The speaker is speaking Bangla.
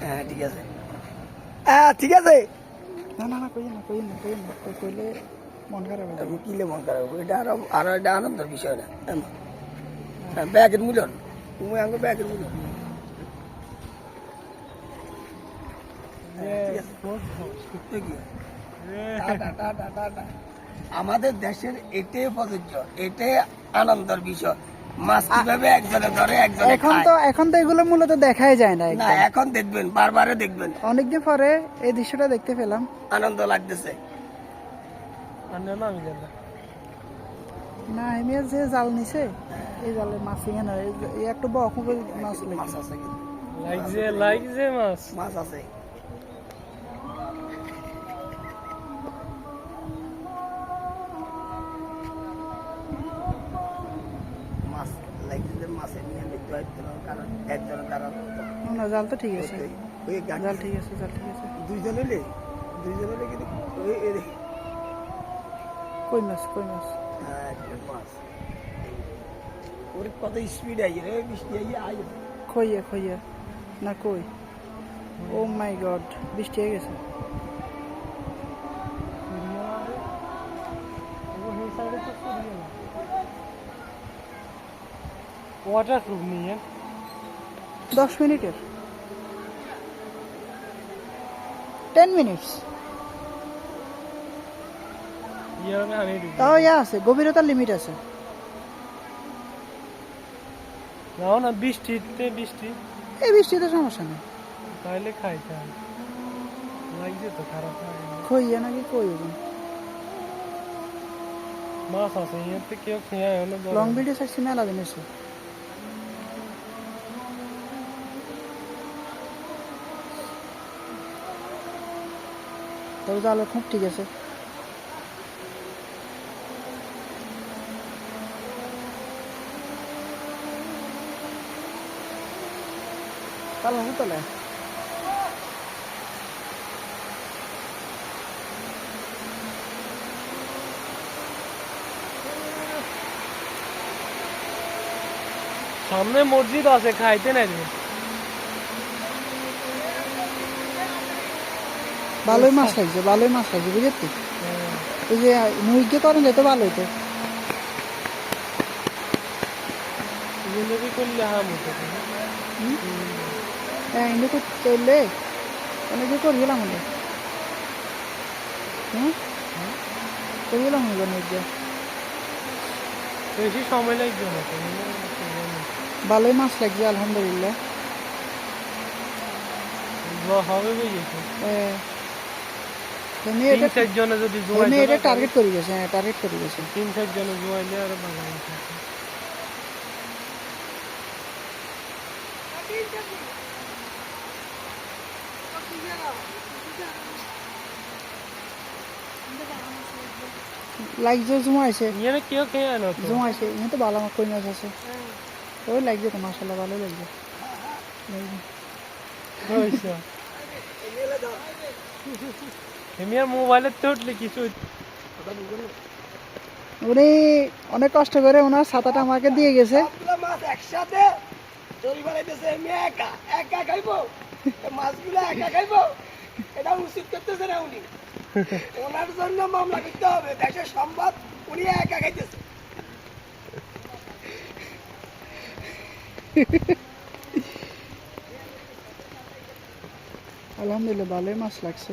হ্যাঁ ঠিক আছে, হ্যাঁ ঠিক আছে। না না না কই না কইলে মন খারাপ হয়ে যাবে। কিলে মন খারাপ, এটা আরো এটা আনন্দের বিষয় না। ব্যাগের মূল্য তুমি আঙ্গ ব্যাগের মূল্য আমাদের দেশের এটাই প্রযোজ্য, এটাই আনন্দের বিষয়। মাছ কিভাবে একজনে ধরে একজনে এখন তো এগুলো মূলত দেখাই যায় না। না এখন দেখবেন, বারবারে দেখবেন। অনেকদিন পরে এই দৃশ্যটা দেখতে পেলাম, আনন্দ লাগতেছে। না আমি যে জাল নিছে এই জালে মাছ এখানে এই একটু বকুবে মাছ মাছ আছে, লাগছে মাছ আছে। মাছ লাগছে, মাছে নিয়ে দেখতে কারণ একজনের কারণ না জাল তো ঠিক আছে, জাল ঠিক আছে, দুইজন হলে কিন্তু কই মাছ মাছ ওর কত স্পিড আই রে, বৃষ্টি আই খইয়া না কই। ও মাই গড, বৃষ্টি হয়ে গেছে। ওয়াটার প্রুফ নিয়ে 10 মিনিটের 10 মিনিটস তাও আছে, গভীরতার লিমিট আছে। না বৃষ্টি এই বৃষ্টিতে সমস্যা নেই, তাহলে খাইতে লাগছে তো খারাপ খইয়া নাকি কই মাছ আছে ইয়াতে কেউ খেয়ে হলো লং ভিডিও সাইছি মেলা দিন এসে। তবে জালের খুব ঠিক আছে। তাহলে হতলে সামনে মসজিদ আছে, খাইতে নাই ভালোই মাছ লাগছে বুঝেছি। ওই যে মুরগি করেন যেত ভালো হইতো। করলে হ্যাঁ এমনি করলে অনেকে করে গেলাম হলে করে গেলাম হলো মুরগি। বেশি সময় লাগবে না, ভালোই মাছ লাগছে আলহামদুলিল্লাহ। হবে বুঝেছি। এটা টার্গেট করে গেছে, হ্যাঁ টার্গেট করে গেছে। 3-4 জনে জোয়াইলে আরো ভালো হতো। লাগছে জুমাইছে, কেউ খেয়ে আনো জুমাইছে এখানে তো ভালো কই মাছ আছে। ওই লাগছে তো মাশাআল্লাহ, ভালো লাগছে। মোবাইলে তো উঠলে কিছু উনি অনেক কষ্ট করে ওনার ছাতাটা আমাকে দিয়ে গেছে। মাছ একসাথে চুরি বানাইতেছে, আমি একা খাইবো মাছগুলো, একা খাইবো, এটা উচিত করতেছে না উনি। ওনার জন্য মামলা করতে হবে, দেশের সম্পদ উনি একা খাইতেছে। আলহামদুলিল্লাহ ভালোই মাছ লাগছে।